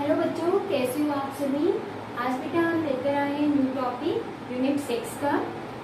Hello बच्चों, कैसे हो आप सभी। आज बेटा हम लेकर आए हैं न्यू टॉपिक यूनिट 6 का,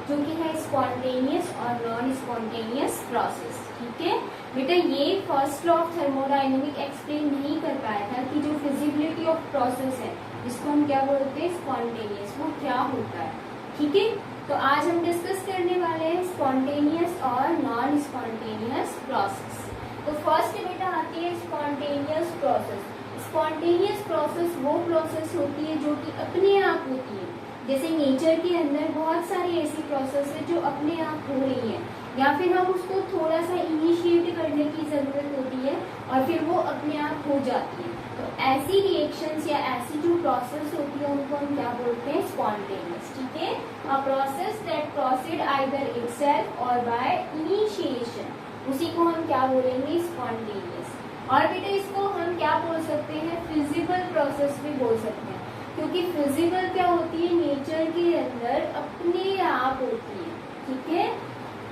जो कि है स्पॉन्टेनियस और नॉन स्पॉन्टेनियस प्रोसेस। ठीक है बेटा, ये first law of thermodynamic explain नहीं कर पाया था कि जो फिजिबिलिटी ऑफ प्रोसेस है, जिसको हम क्या बोलते हैं स्पॉन्टेनियस, वो क्या होता है। ठीक है, तो आज हम डिस्कस करने वाले हैं स्पॉन्टेनियस और नॉन स्पॉन्टेनियस प्रोसेस। तो फर्स्ट बेटा आती है स्पॉन्टेनियस प्रोसेस। स्पॉन्टेनियस प्रोसेस वो प्रोसेस होती है जो कि अपने आप होती है। जैसे नेचर के अंदर बहुत सारी ऐसी प्रोसेस है जो अपने आप हो रही है, या फिर हम उसको थोड़ा सा इनिशिएट करने की जरूरत होती है और फिर वो अपने आप हो जाती है। तो ऐसी रिएक्शंस या ऐसी जो प्रोसेस होती है उनको हम क्या बोलते हैं स्पॉन्टेनियस। ठीक है, a process that proceed either itself और बाय इनिशिएशन, उसी को हम क्या बोलेंगे स्पॉन्टेनियस। और बेटा इसको हम क्या बोल सकते हैं फिजिबल प्रोसेस भी बोल सकते हैं, क्योंकि फिजिबल क्या होती है नेचर के अंदर अपने आप होती है। ठीक है,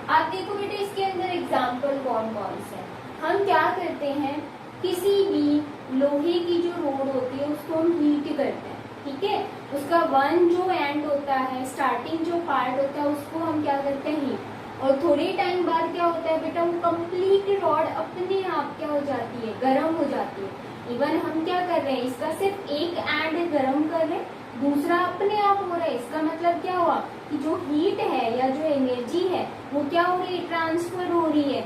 आप देखो बेटा इसके अंदर एग्जाम्पल कौन कौन से हैं। हम क्या करते हैं, किसी भी लोहे की जो रोड होती है उसको हम हीट करते हैं। ठीक है, उसका वन जो एंड होता है, स्टार्टिंग जो पार्ट होता है, उसको हम क्या करते हैं हीट, और थोड़े टाइम बाद क्या होता है बेटा, वो कंप्लीट रॉड अपने आप क्या हो जाती है गर्म हो जाती है। इवन हम क्या कर रहे हैं, इसका सिर्फ एक एंड गर्म कर रहे हैं, दूसरा अपने आप हो रहा है। इसका मतलब क्या हुआ कि जो हीट है या जो एनर्जी है वो क्या हो रही है, ट्रांसफर हो रही है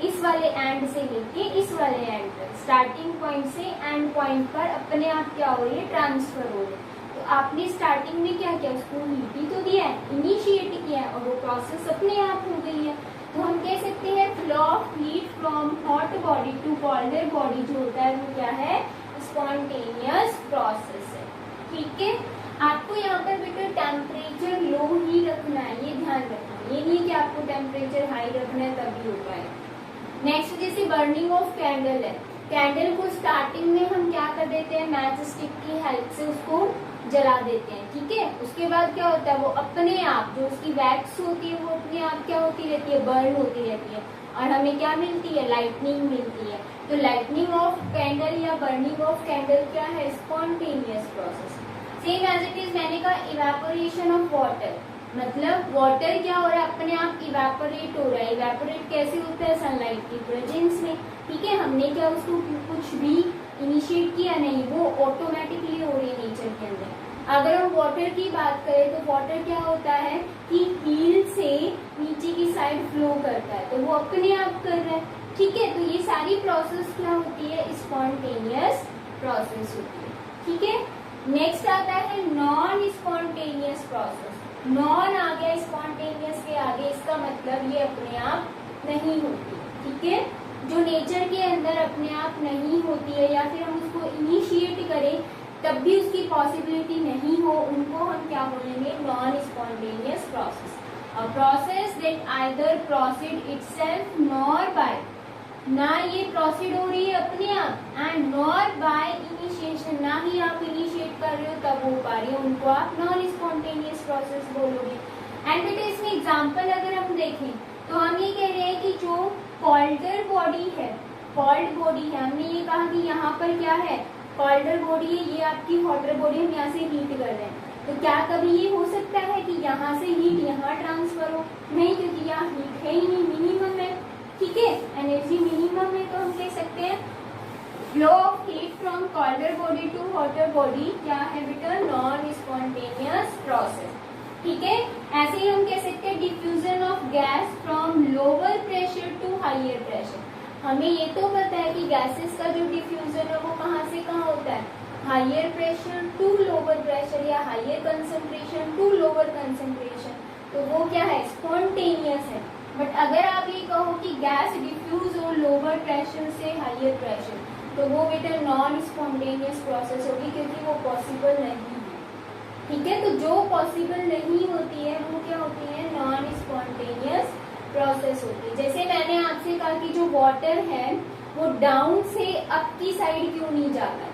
इस वाले एंड से लेके इस वाले एंड तक, स्टार्टिंग पॉइंट से एंड पॉइंट पर अपने आप क्या हो रही है ट्रांसफर हो रही है। तो आपने स्टार्टिंग में क्या किया, उसको हीट ही तो दिया है, इनिशिएट किया है, और वो प्रोसेस अपने आप हो गई है। तो हम कह सकते हैं flow of heat from hot body to colder body जो होता है वो क्या है स्पॉन्टेनियस प्रोसेस है। ठीक है, आपको यहाँ पर बेटा टेम्परेचर लो ही रखना है, ये ध्यान रखना। ये नहीं कि आपको टेम्परेचर हाई रखना है तभी हो पाए। नेक्स्ट जैसे बर्निंग ऑफ कैंडल है, कैंडल को स्टार्टिंग में हम क्या कर देते हैं, मैच स्टिक की हेल्प से उसको जला देते हैं। ठीक है, उसके बाद क्या होता है, वो अपने आप जो उसकी वैक्स होती है वो अपने आप क्या होती रहती है, बर्न होती रहती है, और हमें क्या मिलती है, लाइटनिंग मिलती है। तो लाइटनिंग ऑफ कैंडल या बर्निंग ऑफ कैंडल क्या है, spontaneous process. Same as it is मैंने कहा इवेपोरेशन ऑफ वाटर, मतलब वाटर क्या हो रहा है, अपने आप इवेपोरेट हो रहा है। इवेपोरेट कैसे होता है, सनलाइट की प्रेजेंस में। ठीक है, हमने क्या उसको कुछ भी इनिशिएट किया नहीं, वो ऑटोमेटिकली हो रही है नेचर के अंदर। अगर हम वाटर की बात करें तो वाटर क्या होता है कि हील से नीचे की साइड फ्लो करता है, तो वो अपने आप कर रहा है। ठीक है, तो ये सारी प्रोसेस क्या होती है, स्पॉन्टेनियस प्रोसेस होती है। ठीक है, नेक्स्ट आता है नॉन स्पॉन्टेनियस प्रोसेस। नॉन आ गया स्पॉन्टेनियस के आगे, इसका मतलब ये अपने आप नहीं होती। ठीक है, जो नेचर के अंदर अपने आप नहीं होती है या फिर हम उसको इनिशिएट करें तब भी उसकी पॉसिबिलिटी नहीं हो, उनको हम क्या बोलेंगे non spontaneous process. A process that either proceed itself nor bye, ना ये प्रोसीड हो रही है अपने आप, एंड नॉर बाय इनिशिएशन, ना ही आप इनिशिएट कर रहे हो तब हो पा रही है, उनको आप नॉन स्पॉन्टेनियस प्रोसेस बोलोगे। एंड बेटा इसमें एग्जांपल अगर हम देखें तो हम ये कह रहे हैं कि जो कोल्डर बॉडी है, कोल्ड बॉडी है, हमने ये कहा कि यहाँ पर क्या है कोल्डर बॉडी है, ये आपकी हॉटर बॉडी, हम यहाँ से हीट कर रहे हैं। तो क्या कभी ये हो सकता है कि यहाँ से हीट यहाँ ट्रांसफर हो, नहीं, क्योंकि यहाँ हीट है ही नहीं, मिनिमम है। ठीक है, एनर्जी मिनिमम है, तो हम कह सकते हैं flow of heat from colder body to hotter body क्या है बेटा, नॉन स्पॉन्टेनियस प्रोसेस। ठीक है, ऐसे ही हम कह सकते हैं diffusion of gas from lower pressure to higher pressure. हमें ये तो पता है कि गैसेस का जो डिफ्यूजन है वो कहाँ से कहाँ होता है, higher pressure to lower pressure या higher concentration to lower concentration, तो वो क्या है स्पॉन्टेनियस है। बट अगर आप ये कहो कि गैस डिफ्यूज हो लोअर प्रेशर से हायर प्रेशर, तो वो बेटा नॉन स्पॉन्टेनियस प्रोसेस होगी, क्योंकि वो पॉसिबल नहीं है। ठीक है, तो जो पॉसिबल नहीं होती है वो क्या होती है, नॉन स्पॉन्टेनियस प्रोसेस होती है। जैसे मैंने आपसे कहा कि जो वाटर है वो डाउन से अप की साइड क्यों नहीं जाता,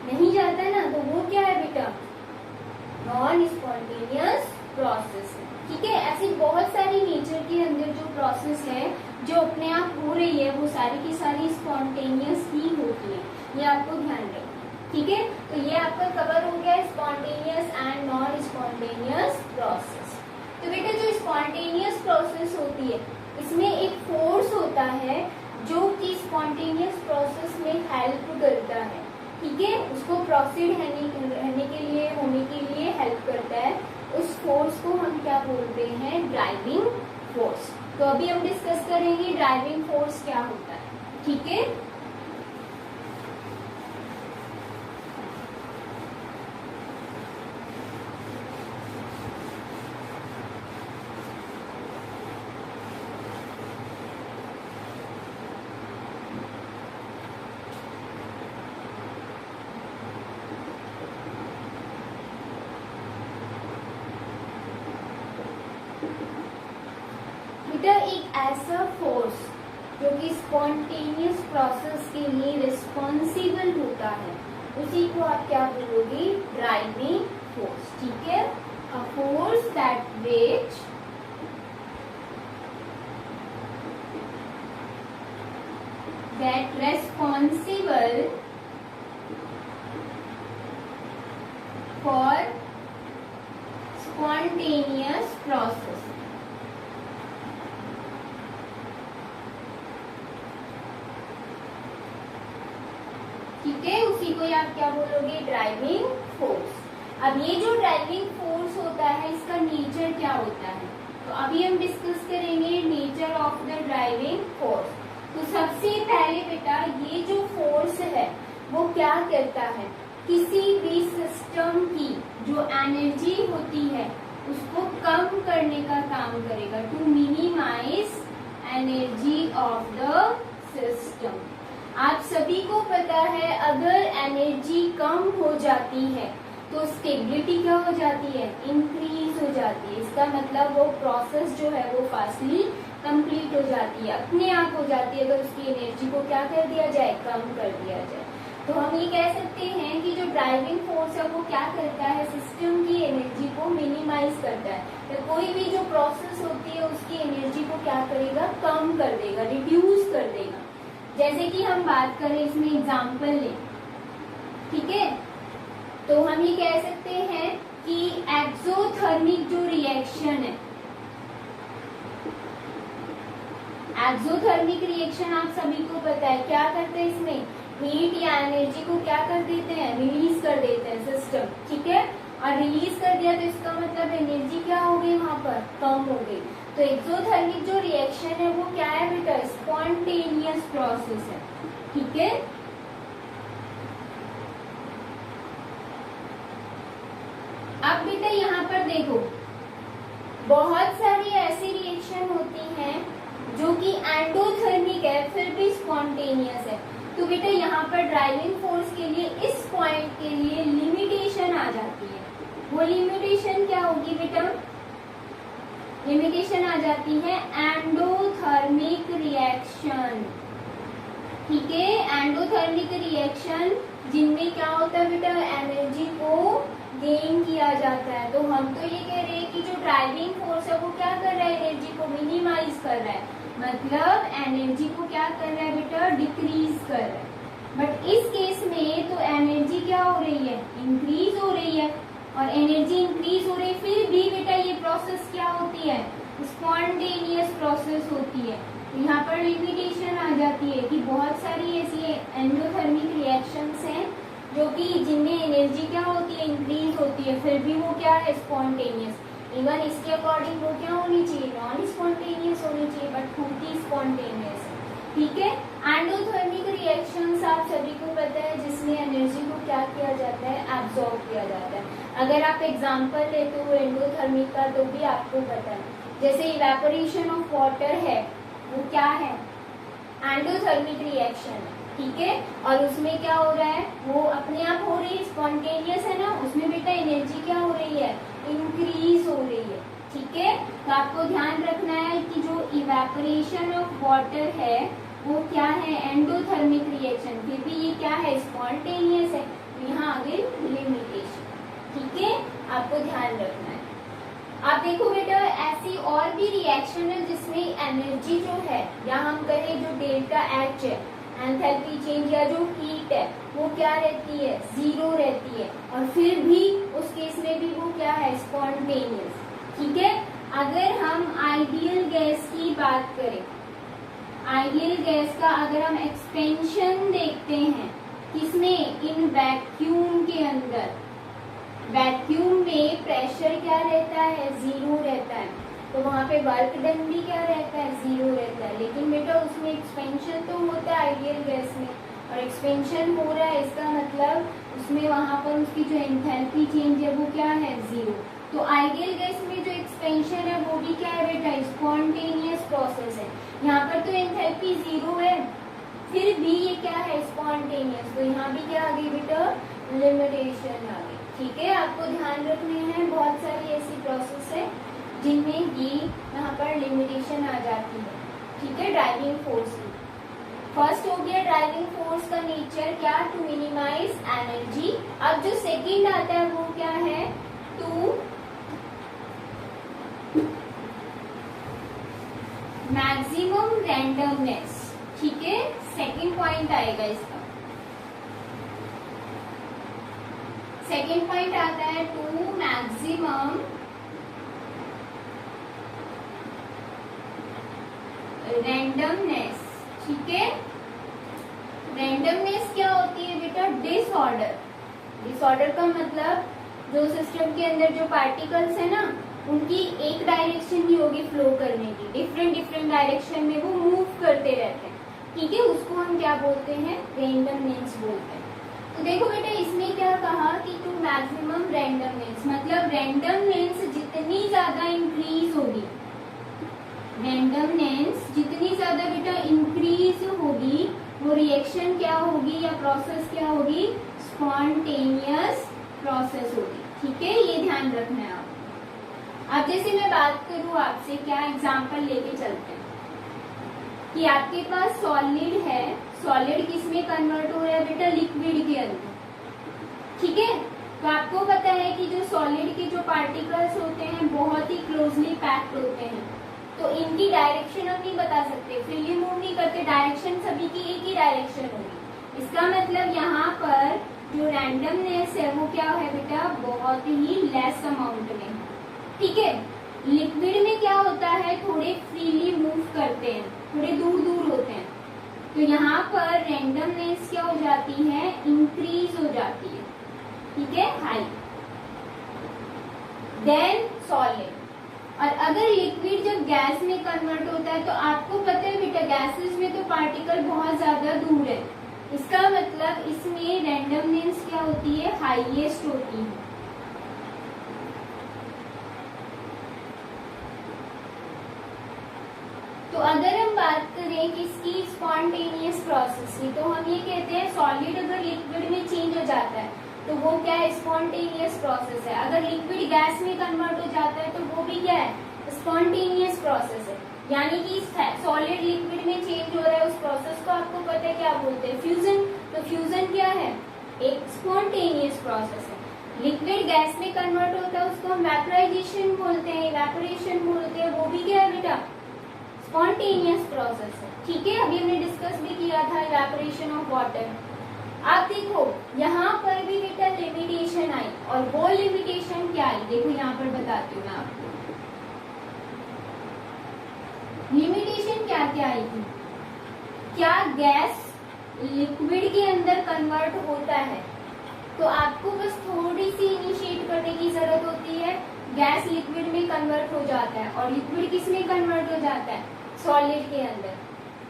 नहीं जाता ना, तो वो क्या है बेटा नॉन स्पॉन्टेनियस प्रोसेस है। ठीक है, ऐसी बहुत सारी नेचर के अंदर जो प्रोसेस है जो अपने आप हो रही है वो सारी की सारी स्पॉन्टेनियस ही होती है, ये आपको ध्यान रखना। ठीक है, तो ये आपका कवर हो गया spontaneous and non spontaneous process. तो बेटा जो स्पॉन्टेनियस प्रोसेस होती है इसमें एक फोर्स होता है जो कि स्पॉन्टेनियस प्रोसेस में हेल्प करता है, ठीक है, उसको प्रोसीड होने के लिए हेल्प करता है। उस फोर्स को हम क्या बोलते हैं, ड्राइविंग फोर्स। तो अभी हम डिस्कस करेंगे ड्राइविंग फोर्स क्या होता है, ठीक है। एक ऐसा फोर्स जो कि स्पॉन्टेनियस प्रोसेस के लिए रिस्पॉन्सिबल होता है उसी को आप क्या बोलोगे, ड्राइविंग फोर्स, ठीक है। A force that responsible for spontaneous process। ठीक है, उसी को आप क्या बोलोगे, ड्राइविंग फोर्स। अब ये जो ड्राइविंग फोर्स होता है इसका नेचर क्या होता है, तो अभी हम डिस्कस करेंगे nature of the driving force. तो सबसे पहले बेटा ये जो फोर्स है वो क्या करता है, किसी भी सिस्टम की जो एनर्जी होती है उसको कम करने का काम करेगा, to minimize energy of the system. आप सभी को पता है अगर एनर्जी कम हो जाती है तो स्टेबिलिटी क्या हो जाती है, इंक्रीज हो जाती है। इसका मतलब वो प्रोसेस जो है वो फास्टली कंप्लीट हो जाती है, अपने आप हो जाती है अगर उसकी एनर्जी को क्या कर दिया जाए, कम कर दिया जाए। तो हम ये कह सकते हैं कि जो ड्राइविंग फोर्स है वो क्या करता है, सिस्टम की एनर्जी को मिनिमाइज करता है। तो कोई भी जो प्रोसेस होती है उसकी एनर्जी को क्या करेगा, कम कर देगा, रिड्यूस कर देगा। जैसे कि हम बात करें इसमें एग्जाम्पल लें, ठीक है, तो हम ये कह सकते हैं कि एक्सोथर्मिक जो रिएक्शन है, एक्सोथर्मिक रिएक्शन आप सभी को पता है क्या करते हैं, इसमें हीट या एनर्जी को क्या कर देते हैं, रिलीज कर देते हैं सिस्टम, ठीक है। और रिलीज कर दिया तो इसका मतलब एनर्जी क्या हो गई, वहां पर कम हो गई। तो एक्सोथर्मिक जो रिएक्शन है वो क्या है बेटा, स्पॉन्टेनियस प्रोसेस है, ठीक है। अब बेटा यहाँ पर देखो बहुत सारी ऐसी रिएक्शन होती हैं जो कि एंडोथर्मिक है फिर भी स्पॉन्टेनियस है। तो बेटा यहाँ पर ड्राइविंग फोर्स के लिए इस पॉइंट के लिए लिमिटेशन आ जाती है। वो लिमिटेशन क्या होगी बेटा, लिमिटेशन आ जाती है एंडोथर्मिक रिएक्शन, ठीक है। एंडोथर्मिक रिएक्शन जिनमें क्या होता है बेटा, एनर्जी को गेन किया जाता है। तो हम तो ये कह रहे हैं कि जो ड्राइविंग फोर्स है वो क्या कर रहा है, एनर्जी को मिनिमाइज कर रहा है, मतलब एनर्जी को क्या कर रहा है बेटा, डिक्रीज कर रहा है। बट इस केस में तो एनर्जी क्या हो रही है, इंक्रीज हो रही है। और एनर्जी इंक्रीज हो रही फिर भी बेटा ये प्रोसेस क्या होती है, स्पॉन्टेनियस प्रोसेस होती है। यहाँ पर लिमिटेशन आ जाती है कि बहुत सारी ऐसी एंडोथर्मिक रिएक्शंस हैं जो कि जिनमें एनर्जी क्या होती है, इंक्रीज होती है, फिर भी वो क्या है, स्पॉन्टेनियस। इवन इसके अकॉर्डिंग वो क्या होनी चाहिए, नॉन स्पॉन्टेनियस होनी चाहिए, बट होती स्पॉन्टेनियस है, ठीक है। एंडोथर्मिक रिएक्शंस आप सभी को पता है जिसमें एनर्जी को क्या किया जाता है, एब्जॉर्ब किया जाता है। अगर आप एग्जांपल लेते हो एंडोथर्मिक का तो भी आपको पता है, जैसे इवेपोरेशन ऑफ वाटर है वो क्या है, एंडोथर्मिक रिएक्शन है, ठीक है। और उसमें क्या हो रहा है, वो अपने आप हो रही है, स्पॉन्टेनियस है ना, उसमें बेटा एनर्जी क्या हो रही है, इंक्रीज हो रही है, ठीक है। तो आपको ध्यान रखना है कि जो इवेपोरेशन ऑफ वाटर है वो क्या है, एंडोथर्मिक रिएक्शन, फिर भी ये क्या है, स्पॉन्टेनियस है। तो यहाँ आगे लिमिटेशन, ठीक है, आपको ध्यान रखना है। आप देखो बेटा ऐसी और भी रिएक्शन है जिसमें एनर्जी जो है, या हम कहें जो डेल्टा एच है, एंथैल्पी चेंज या जो हीट है वो क्या रहती है, जीरो रहती है, और फिर भी उस केस में भी वो क्या है, स्पॉन्टेनियस। ठीक है, अगर हम आइडियल गैस की बात करें, आइडियल गैस का अगर हम एक्सपेंशन देखते हैं किसमें, इन वैक्यूम के अंदर, वैक्यूम में प्रेशर क्या रहता है, जीरो रहता है, तो वहां पे वर्क डन भी क्या रहता है, जीरो रहता है। लेकिन बेटा उसमें एक्सपेंशन तो होता है आइडियल गैस में, और एक्सपेंशन हो रहा है, इसका मतलब उसमें वहां पर उसकी जो एंथैल्पी चेंज है वो क्या है, जीरो। तो आइडियल गैस में जो एक्सपेंशन है वो भी क्या है बेटा, स्पॉन्टेनियस प्रोसेस है। यहाँ पर तो एंथैल्पी जीरो है, फिर भी ये क्या है, स्पॉन्टेनियस। तो यहाँ भी क्या आ गई बेटा, लिमिटेशन आ गई। ठीक है, आपको ध्यान रखने हैं बहुत सारी ऐसी प्रोसेस है जिनमें ये यहाँ पर लिमिटेशन आ जाती है। ठीक है, ड्राइविंग फोर्स की फर्स्ट हो गया ड्राइविंग फोर्स का नेचर क्या, टू मिनिमाइज एनर्जी। अब जो सेकंड आता है वो क्या है, टू मैक्सिमम रैंडमनेस। ठीक है, सेकंड पॉइंट आएगा इसका। सेकंड पॉइंट आता है टू मैक्सिमम रैंडमनेस। ठीक है, रैंडमनेस क्या होती है बेटा, डिसऑर्डर। डिसऑर्डर का मतलब जो सिस्टम के अंदर जो पार्टिकल्स है ना, उनकी एक डायरेक्शन ही होगी फ्लो करने की, डिफरेंट डिफरेंट डायरेक्शन में वो मूव करते रहते हैं। ठीक है, उसको हम क्या बोलते हैं, रैंडमनेस बोलते हैं। तो देखो बेटा इसमें क्या कहा कि टू मैक्सिमम रैंडमनेस, मतलब रैंडमनेस जितनी ज्यादा इंक्रीज होगी, रैंडमनेस जितनी ज्यादा बेटा इंक्रीज होगी, वो रिएक्शन क्या होगी या प्रोसेस क्या होगी, स्पॉन्टेनियस प्रोसेस होगी। ठीक है, ये ध्यान रखना है आप। अब जैसे मैं बात करूं आपसे, क्या एग्जांपल लेके चलते हैं कि आपके पास सॉलिड है, सॉलिड किस में कन्वर्ट हो रहा है बेटा, लिक्विड के अंदर। ठीक है, तो आपको पता है कि जो सॉलिड के जो पार्टिकल्स होते हैं बहुत ही क्लोजली पैक्ड होते हैं, तो इनकी डायरेक्शन हम नहीं बता सकते, फ्रीली मूव नहीं करते, डायरेक्शन सभी की एक ही डायरेक्शन होगी। इसका मतलब यहाँ पर जो रैंडमनेस है वो क्या है बेटा, बहुत ही लेस अमाउंट में। ठीक है, लिक्विड में क्या होता है, थोड़े फ्रीली मूव करते हैं, थोड़े दूर दूर होते हैं, तो यहाँ पर रैंडमनेस क्या हो जाती है, इंक्रीज हो जाती है। ठीक है, हाई देन सॉलिड। और अगर लिक्विड जब गैस में कन्वर्ट होता है तो आपको पता है बेटा गैसेस में तो पार्टिकल बहुत ज्यादा दूर है, इसका मतलब इसमें रैंडमनेस क्या होती है, हाईएस्ट होती है। तो अगर हम बात करें किसकी, स्पॉन्टेनियस प्रोसेस की, तो हम ये कहते हैं सॉलिड अगर लिक्विड में चेंज हो जाता है तो वो क्या है, स्पॉन्टेनियस प्रोसेस है। अगर लिक्विड गैस में कन्वर्ट हो जाता है तो वो भी क्या है, स्पॉन्टेनियस प्रोसेस है। यानी कि सॉलिड लिक्विड में चेंज हो रहा है, उस प्रोसेस को आपको पता है क्या बोलते हैं, फ्यूजन। तो फ्यूजन क्या है, एक स्पॉन्टेनियस प्रोसेस है। लिक्विड गैस में कन्वर्ट होता है उसको हम वेपराइजेशन बोलते हैं, इवेपोरेशन बोलते हैं, वो भी क्या है बेटा, स्पॉन्टेनियस प्रोसेस है। ठीक है, अभी हमने डिस्कस भी किया था इवेपोरेशन ऑफ वाटर। आप देखो यहाँ पर भी बेटा लिमिटेशन आई, और वो लिमिटेशन क्या आई, देखो यहाँ पर बताती हूँ मैं आपको लिमिटेशन क्या क्या आई थी। क्या गैस लिक्विड के अंदर कन्वर्ट होता है तो आपको बस थोड़ी सी इनिशिएट करने की जरूरत होती है, गैस लिक्विड में कन्वर्ट हो जाता है, और लिक्विड किस में कन्वर्ट हो जाता है, सॉलिड के अंदर।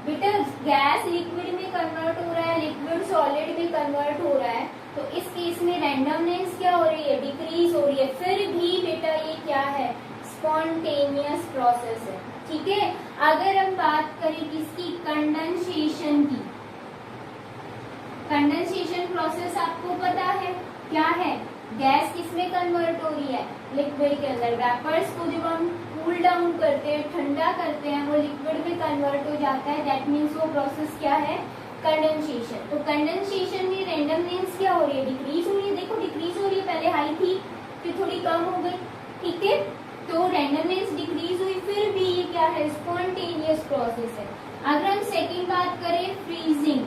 बेटा गैस लिक्विड में कन्वर्ट हो रहा है, लिक्विड सॉलिड में कन्वर्ट हो रहा है, तो इस केस में रैंडमनेस क्या हो रही है, डिक्रीज हो रही है, फिर भी बेटा ये क्या है, स्पॉन्टेनियस प्रोसेस है। ठीक है, अगर हम बात करें किसकी, कंडेंसेशन की, कंडेंसेशन प्रोसेस आपको पता है क्या है, गैस किसमें कन्वर्ट हो रही है, लिक्विड के अंदर। वेपर्स को जब हम कूल डाउन करते हैं, ठंडा करते हैं, वो लिक्विड में कन्वर्ट हो जाता है, दैट मीन्स वो प्रोसेस क्या है, कंडेंसेशन। तो कंडेंसेशन में रैंडमनेस क्या हो रही है, डिक्रीज हो रही है। देखो डिक्रीज हो रही है, पहले हाई थी फिर थोड़ी कम हो गई। ठीक है, तो रैंडमनेस डिक्रीज हुई, फिर भी ये क्या है, स्पॉन्टेनियस प्रोसेस है। अगर हम सेकेंड बात करें फ्रीजिंग,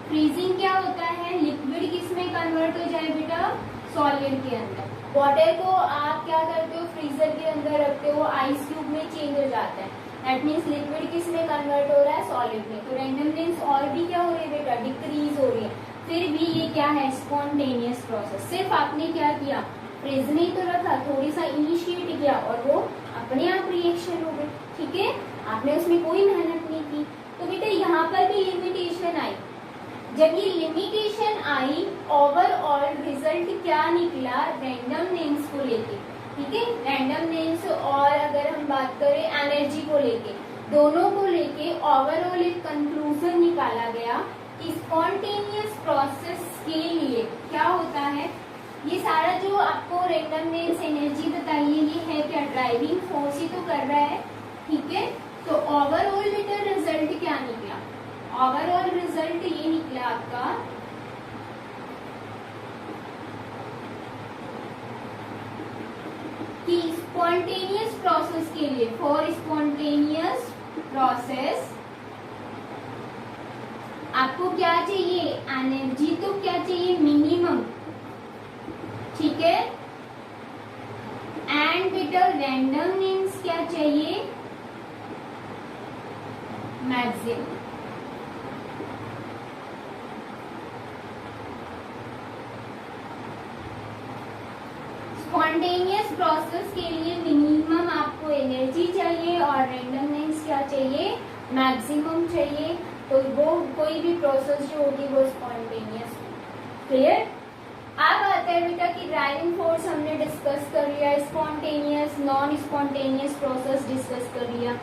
फ्रीजिंग क्या होता है, लिक्विड किस में कन्वर्ट हो जाए बेटा, सॉलिड के अंदर। वाटर को आप क्या करते हो, फ्रीजर के अंदर रखते हो, आइस क्यूब में चेंज हो जाता है, दैट मीन्स लिक्विड किस में कन्वर्ट हो रहा है, सॉलिड में। तो रेंडमनेस और भी क्या हो रही है बेटा, डिक्रीज हो रही है। फिर भी ये क्या है, स्पॉन्टेनियस प्रोसेस। सिर्फ आपने क्या किया, फ्रिज में तो रखा, थोड़ी सा इनिशिएट किया और वो अपने आप रिएक्शन हो गई, ठीक है, आपने उसमें कोई मेहनत नहीं की। तो बेटा यहाँ पर भी लिमिटेशन आई। जब ये लिमिटेशन आई, ओवरऑल रिजल्ट क्या निकला, रेंडमनेस को लेके, ठीक है, रेंडमनेस और अगर हम बात करें एनर्जी को लेके, दोनों को लेके ओवरऑल एक कंक्लूजन निकाला गया कि स्पॉन्टेनियस प्रोसेस के लिए क्या होता है, ये सारा जो आपको रेंडमनेस एनर्जी बताइए, ये है क्या, ड्राइविंग फोर्स ही तो कर रहा है, ठीक है। तो ओवरऑल बेटा रिजल्ट क्या निकला, ओवरऑल रिजल्ट ये निकला आपका कि स्पॉन्टेनियस प्रोसेस के लिए, फॉर स्पॉन्टेनियस प्रोसेस आपको क्या चाहिए, एनर्जी तो क्या चाहिए, मिनिमम, ठीक है, एंड बेटा रेंडमनेस क्या चाहिए, मैक्सिमम। स्पॉन्टेनियस प्रोसेस के लिए मिनिमम आपको एनर्जी चाहिए और रेंडमनेस क्या चाहिए, मैक्सिमम चाहिए। तो वो कोई भी प्रोसेस जो होगी वो स्पॉन्टेनियस। क्लियर। अब आता है बेटा कि ड्राइविंग फोर्स हमने डिस्कस कर लिया, spontaneous non spontaneous process discuss कर लिया।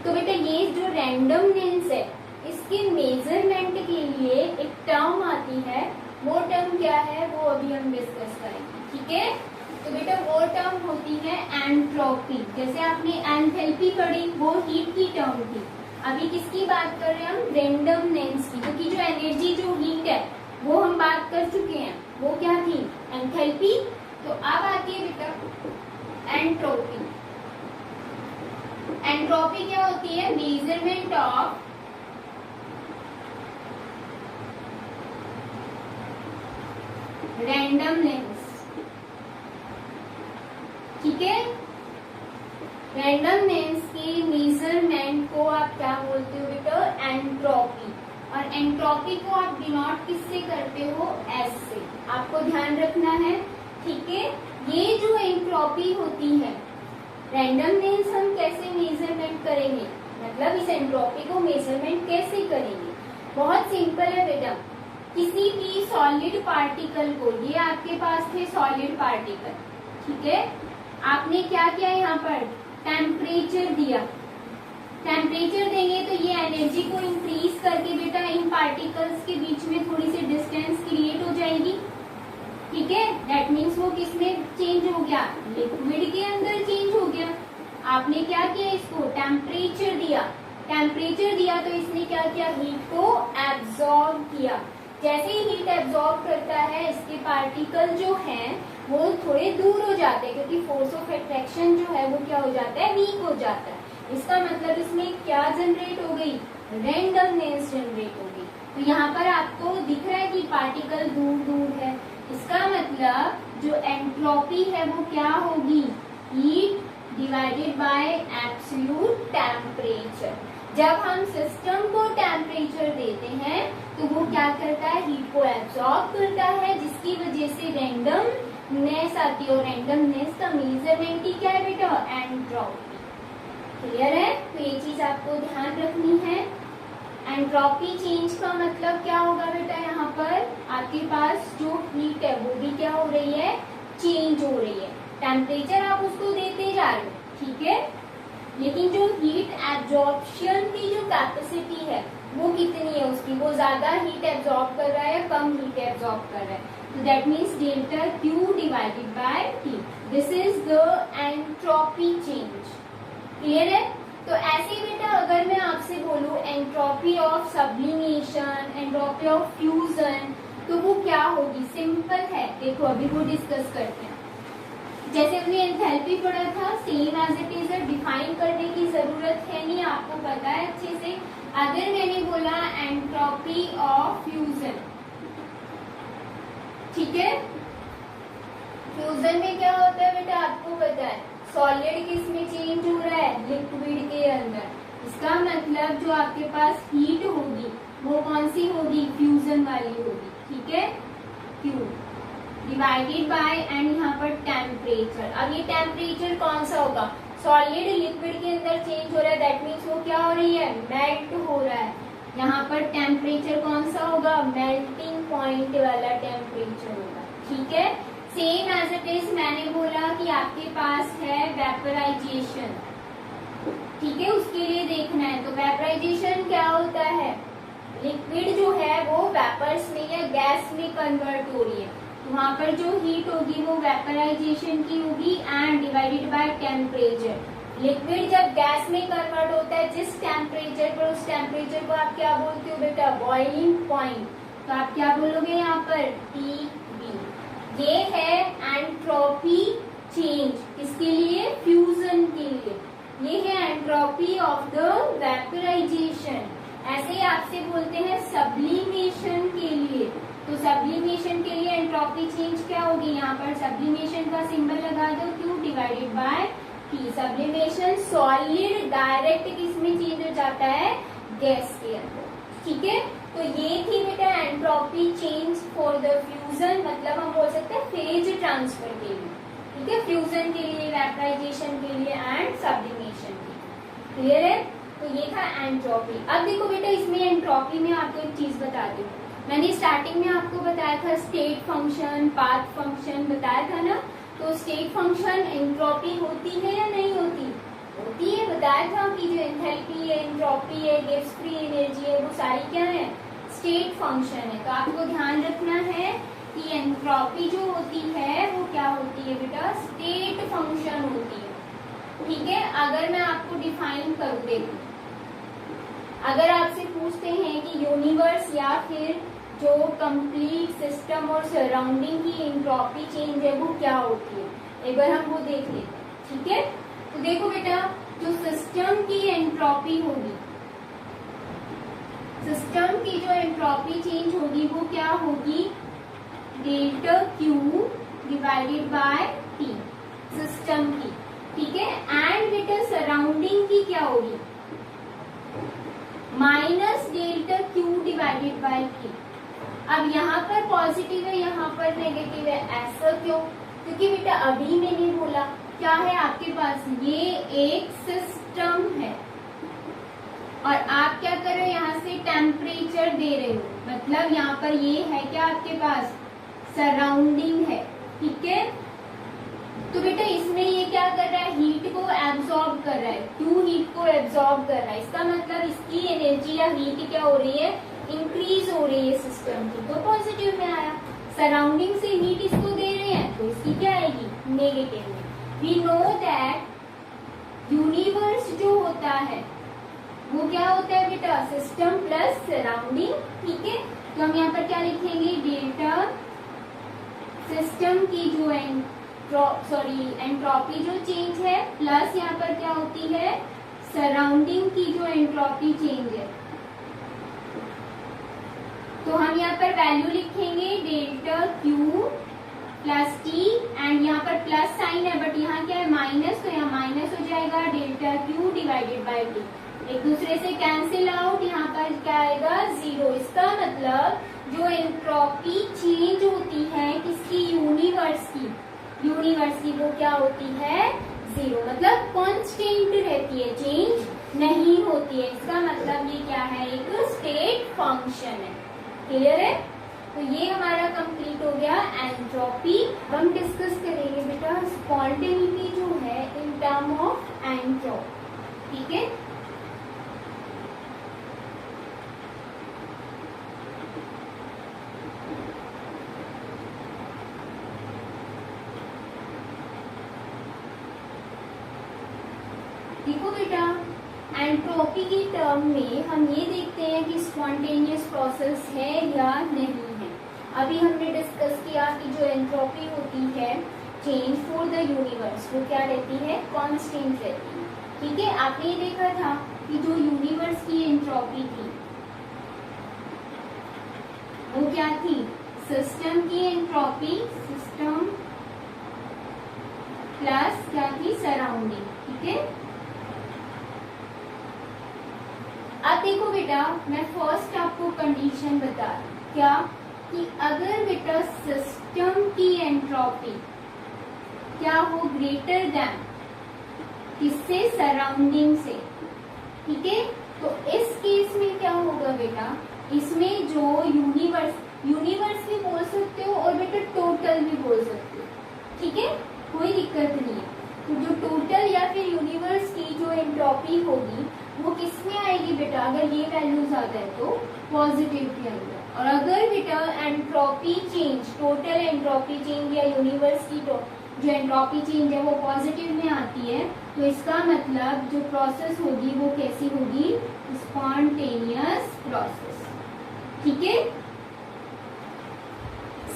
तो बेटा ये जो रेंडमनेस है, इसके मेजरमेंट के लिए एक टर्म आती है, वो टर्म क्या है वो अभी हम डिस्कस करेंगे, ठीक है। तो बेटा वो टर्म होती है एंट्रोपी। जैसे आपने एंथैल्पी पढ़ी, वो हीट की टर्म थी। अभी किसकी बात कर रहे हैं हम, रेंडमनेस की, क्योंकि जो एनर्जी जो हीट है वो हम बात कर चुके हैं, वो क्या थी, एंथैल्पी। तो अब आती है बेटा एंट्रोपी। एंट्रोपी क्या होती है, मेजरमेंट ऑफ रेंडमनेस, ठीक है। रेंडमनेस के मेजरमेंट को आप क्या बोलते हो बेटा, एंट्रोपी। और एंट्रोपी को आप डिनोट किससे करते हो, एस से, आपको ध्यान रखना है, ठीक है। ये जो एंट्रोपी होती है, रेंडमनेस हम कैसे मेजरमेंट करेंगे, मतलब इस एंट्रोपी को मेजरमेंट कैसे करेंगे, बहुत सिंपल है बेटा। किसी भी सॉलिड पार्टिकल को, ये आपके पास थे सॉलिड पार्टिकल, ठीक है, आपने क्या किया, यहाँ पर टेम्परेचर दिया। टेम्परेचर देंगे तो ये एनर्जी को इंक्रीज करके बेटा इन पार्टिकल्स के बीच में थोड़ी सी डिस्टेंस क्रिएट हो जाएगी, ठीक है। दैट मीन्स वो किसमें चेंज हो गया, लिक्विड के अंदर चेंज हो गया। आपने क्या किया, इसको टेम्परेचर दिया। टेम्परेचर दिया तो इसने क्या किया, हीट को एब्जॉर्ब किया। जैसे ही हीट एब्जॉर्ब करता है, इसके पार्टिकल जो हैं वो थोड़े दूर हो जाते हैं, क्योंकि फोर्स ऑफ अट्रैक्शन जो है वो क्या हो जाता है, वीक हो जाता है। इसका मतलब इसमें क्या जनरेट हो गई, रेंडमनेस जनरेट हो गई। तो यहाँ पर आपको दिख रहा है कि पार्टिकल दूर दूर है, इसका मतलब जो एंट्रोपी है वो क्या होगी, heat divided by absolute temperature. जब हम सिस्टम को टेम्परेचर देते हैं तो वो क्या करता है, हीट को एब्सॉर्ब करता है, जिसकी वजह से रेंडमनेस आती है। और रेंडमनेस का मेजरमेंट ही क्या है बेटा, एंट्रोपी। क्लियर है। तो ये चीज आपको ध्यान रखनी है। एंट्रोपी चेंज का मतलब क्या होगा बेटा, यहाँ पर आपके पास जो हीट है वो भी क्या हो रही है, चेंज हो रही है। टेम्परेचर आप उसको देते जा रहे हो, ठीक है, लेकिन जो हीट एब्जॉर्प्शन की जो कैपेसिटी है वो कितनी है उसकी, वो ज्यादा हीट एब्जॉर्ब कर रहा है या कम हीट एब्जॉर्ब कर रहा है। तो that means delta Q divided by T, this is the entropy change. Clear है। तो ऐसे बेटा अगर मैं आपसे बोलूं entropy of sublimation, entropy of fusion, तो वो क्या होगी, सिंपल है, देखो अभी वो डिस्कस करते हैं। जैसे हमने एंथैल्पी पढ़ा था, same as it is, define करने की जरूरत है नहीं, आपको पता है अच्छे से। अगर मैंने बोला एंट्रोपी ऑफ फ्यूजन, ठीक है, फ्यूजन में क्या होता है बेटा आपको पता है, सॉलिड किस में चेंज हो रहा है, लिक्विड के अंदर। इसका मतलब जो आपके पास हीट होगी वो कौन सी होगी, फ्यूजन वाली होगी, ठीक है, Q डिवाइडेड बाय, एंड यहाँ पर टेम्परेचर। अब ये टेम्परेचर कौन सा होगा, सॉलिड लिक्विड के अंदर चेंज हो रहा है, दैट मीन्स वो क्या हो रही है, मेल्ट हो रहा है। यहाँ पर टेम्परेचर कौन सा होगा, मेल्टिंग पॉइंट वाला टेम्परेचर होगा, ठीक है। सेम एज इट इज मैंने बोला कि आपके पास है वेपराइजेशन, ठीक है, उसके लिए देखना है। तो वेपराइजेशन क्या होता है, लिक्विड जो है वो वेपर्स में या गैस में कन्वर्ट हो रही है, तो वहां पर जो हीट होगी वो वेपराइजेशन की होगी, and divided by temperature. Liquid जब गैस में कन्वर्ट होता है जिस टेम्परेचर पर, उस टेम्परेचर को आप क्या बोलते हो बेटा, बॉइलिंग पॉइंट। तो आप क्या बोलोगे यहाँ पर, TB। ये है एंट्रोपी चेंज, किसके लिए, फ्यूजन के लिए। ये है एंट्रोपी ऑफ द वेपराइजेशन। ऐसे ही आपसे बोलते हैं सब्लिमेशन के लिए, तो सब्लिमेशन के लिए एंट्रोपी चेंज क्या होगी, यहाँ पर सब्लिमेशन का सिंबल लगा दो, Q divided by T। Sublimation solid direct किस में चेंज हो जाता है, गैस के अंदर, ठीक है। तो ये थी बेटा entropy change for the fusion, मतलब हम बोल सकते हैं फेज ट्रांसफर के लिए, ठीक है, फ्यूजन के लिए, वेपराइजेशन के लिए एंड सब्लिमेशन के लिए। क्लियर है, तो ये था एंट्रोपी। अब देखो बेटा इसमें एंट्रोपी में आपको एक चीज बता दूं, मैंने स्टार्टिंग में आपको बताया था स्टेट फंक्शन, पाथ फंक्शन बताया था ना। तो स्टेट फंक्शन एंट्रोपी होती है या नहीं होती, होती है। बताया था कि जो एंथैल्पी है, एंट्रोपी है, गिब्स फ्री एनर्जी है, वो सारी क्या है, स्टेट फंक्शन है। तो आपको ध्यान रखना है कि एंट्रोपी जो होती है वो क्या होती है बेटा, स्टेट फंक्शन होती है, ठीक है। अगर मैं आपको डिफाइन करूँ, देखो अगर आपसे पूछते हैं कि यूनिवर्स या फिर जो कंप्लीट सिस्टम और सराउंडिंग की एंट्रोपी चेंज है वो क्या होती है, एक बार हम वो देख लेते हैं, ठीक है। तो देखो बेटा जो सिस्टम की एंट्रोपी होगी, सिस्टम की जो एंट्रोपी चेंज होगी वो क्या होगी, delta Q divided by T, system की, ठीक है। एंड बेटा सराउंडिंग की क्या होगी, minus delta Q divided by T। अब यहाँ पर पॉजिटिव है, यहाँ पर नेगेटिव है, ऐसा क्यों, क्योंकि बेटा अभी मैंने बोला क्या है आपके पास, ये एक सिस्टम है और आप क्या कर रहे हो, यहाँ से टेम्परेचर दे रहे हो, मतलब यहाँ पर ये है क्या आपके पास, सराउंडिंग है, ठीक है। तो बेटा इसमें ये क्या कर रहा है, हीट को एब्जॉर्ब कर रहा है, क्यों हीट को एब्जॉर्ब कर रहा है, इसका मतलब इसकी एनर्जी या हीट क्या हो रही है, इंक्रीज हो रही है सिस्टम की, तो पॉजिटिव में आया। सराउंडिंग से हीट इसको दे रहे हैं तो इसकी क्या आएगी, नेगेटिव में। वी नो दैट यूनिवर्स जो होता है वो क्या होता है बेटा, सिस्टम प्लस सराउंडिंग, ठीक है। तो हम यहाँ पर क्या लिखेंगे, डेल्टा सिस्टम की जो एंट्रोपी जो चेंज है, प्लस यहाँ पर क्या होती है, सराउंडिंग की जो एंट्रोपी चेंज है। तो हम यहाँ पर वैल्यू लिखेंगे delta Q plus T, and यहाँ पर प्लस साइन है बट यहाँ क्या है, माइनस, तो यहाँ माइनस हो जाएगा delta Q divided by T, एक दूसरे से कैंसिल आउट, यहाँ पर क्या आएगा, 0। इसका मतलब जो एंट्रोपी चेंज होती है किसकी, यूनिवर्स की, वो क्या होती है, 0, मतलब कांस्टेंट रहती है, चेंज नहीं होती है। इसका मतलब ये क्या है, एक स्टेट फंक्शन है। क्लियर है, तो ये हमारा कंप्लीट हो गया एंट्रोपी। हम डिस्कस करेंगे बेटा स्पॉन्टेनिटी जो है इन टर्म ऑफ एंट्रोपी, ठीक है। देखो बेटा एंट्रोपी के टर्म में हम ये देखते हैं कि स्पॉन्टेनियस प्रोसेस है या नहीं है। अभी हमने डिस्कस किया कि जो एंट्रोपी होती है चेंज फॉर द यूनिवर्स वो क्या रहती है, कांस्टेंट रहती है। ठीक है, आपने ये देखा था कि जो यूनिवर्स की एंट्रोपी थी वो क्या थी, सिस्टम की एंट्रोपी, सिस्टम प्लस क्या थी, सराउंडिंग। ठीक है, अब देखो बेटा, मैं फर्स्ट आपको कंडीशन बता रही हूं, क्या कि अगर बेटा सिस्टम की एंट्रोपी क्या हो, ग्रेटर देन किससे, सराउंडिंग से। ठीक है, तो इस केस में क्या होगा बेटा, इसमें जो यूनिवर्स भी बोल सकते हो और बेटा टोटल भी बोल सकते हो। ठीक है, कोई दिक्कत नहीं है। तो जो टोटल या फिर यूनिवर्स की जो एंट्रोपी होगी वो किस में आएगी बेटा, अगर ये वैल्यूज आता है तो पॉजिटिव के अंदर। और अगर बेटा entropy change, total entropy change या यूनिवर्स की जो एंट्रोपी चेंज है वो पॉजिटिव में आती है, तो इसका मतलब जो प्रोसेस होगी वो कैसी होगी, स्पॉन्टेनियस प्रोसेस। ठीक है,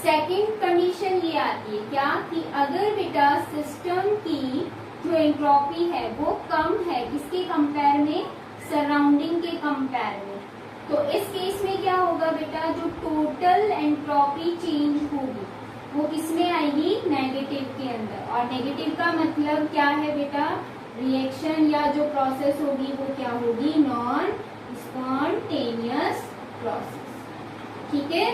सेकंड कंडीशन ये आती है क्या, कि अगर बेटा सिस्टम की जो एंट्रोपी है वो कम है किसके कंपेयर में, सराउंडिंग के कंपेयर में, तो इस केस में क्या होगा बेटा, जो टोटल एंट्रोपी चेंज होगी वो किसमें आएगी, नेगेटिव के अंदर। और नेगेटिव का मतलब क्या है बेटा, रिएक्शन या जो प्रोसेस होगी वो क्या होगी, नॉन स्पॉन्टेनियस प्रोसेस। ठीक है,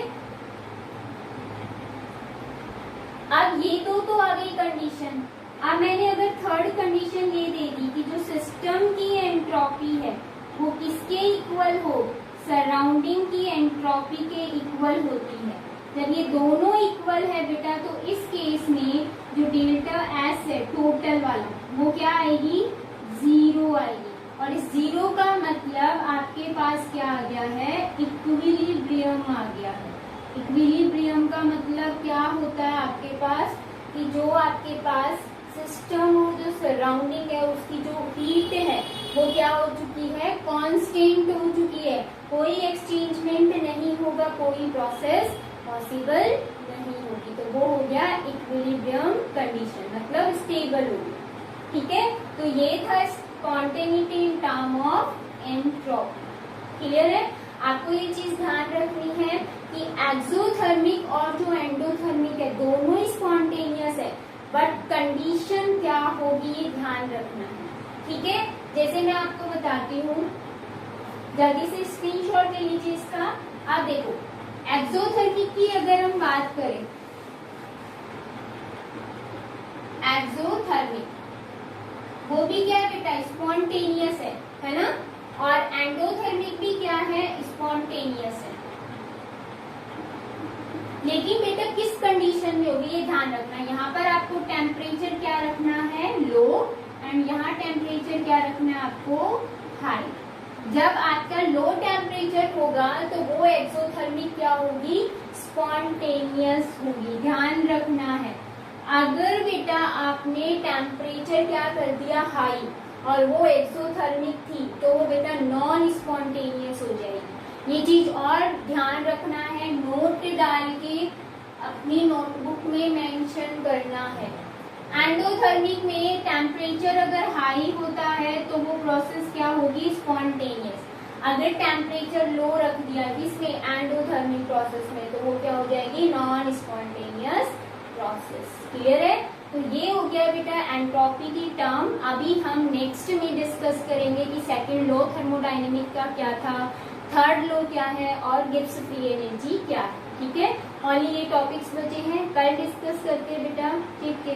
अब ये तो आ गई कंडीशन। अब मैंने अगर थर्ड कंडीशन ये दे दी कि जो सिस्टम की एंट्रोपी है वो किसके इक्वल हो, सराउंडिंग की एंट्रोपी के इक्वल होती है। जब ये दोनों इक्वल है बेटा, तो इस केस में जो डेल्टा एस है टोटल वाला वो क्या आएगी, जीरो आएगी। और इस जीरो का मतलब आपके पास क्या आ गया है, इक्विलिब्रियम आ गया है। इक्विलिब्रियम का मतलब क्या होता है आपके पास, कि जो आपके पास सिस्टम और जो सराउंडिंग है उसकी जो हीट है वो क्या हो चुकी है, कांस्टेंट हो चुकी है, कोई एक्सचेंजमेंट नहीं होगा, कोई प्रोसेस पॉसिबल नहीं होगी, तो वो हो गया इक्विलिब्रियम कंडीशन, मतलब स्टेबल होगी। ठीक है, तो ये था spontaneity in term of entropy. Clear है, आपको ये चीज ध्यान रखनी है कि एक्सोथर्मिक और जो एंडोथर्मिक है दोनों स्पॉन्टेनियस है, बट कंडीशन क्या होगी ये ध्यान रखना है। ठीक है, जैसे मैं आपको बताती हूँ, जल्दी से स्क्रीनशॉट ले लीजिए इसका। आप देखो, एक्सोथर्मिक की अगर हम बात करें, एक्सोथर्मिक वो भी क्या है बेटा, स्पॉन्टेनियस है ना, और एंडोथर्मिक भी क्या है, स्पॉन्टेनियस है। लेकिन बेटा किस कंडीशन में होगी ये ध्यान रखना है। यहाँ पर आपको टेम्परेचर क्या रखना है, लो, एंड यहाँ टेम्परेचर क्या रखना है आपको, हाई। जब आपका लो टेम्परेचर होगा तो वो एक्सोथर्मिक क्या होगी, स्पॉन्टेनियस होगी, ध्यान रखना है। अगर बेटा आपने टेम्परेचर क्या कर दिया, हाई, और वो एक्सोथर्मिक थी, तो वो बेटा नॉन स्पॉन्टेनियस हो जाएगी। ये चीज और ध्यान रखना है, नोट डाल के अपनी नोटबुक में मेंशन करना है। एंडोथर्मिक में टेम्परेचर अगर हाई होता है तो वो प्रोसेस क्या होगी, स्पॉन्टेनियस। अगर टेम्परेचर लो रख दिया किसमें, एंडोथर्मिक प्रोसेस में, तो वो क्या हो जाएगी, नॉन स्पॉन्टेनियस प्रोसेस। क्लियर है, तो ये हो गया बेटा एंट्रोपी की टर्म। अभी हम नेक्स्ट में डिस्कस करेंगे कि सेकंड लॉ थर्मोडायनेमिक का क्या था, थर्ड लॉ क्या है, और गिब्स फ्री एनर्जी क्या है। ठीक है, ओनली ये टॉपिक्स बचे हैं, कल डिस्कस करते हैं बेटा। ठीक है।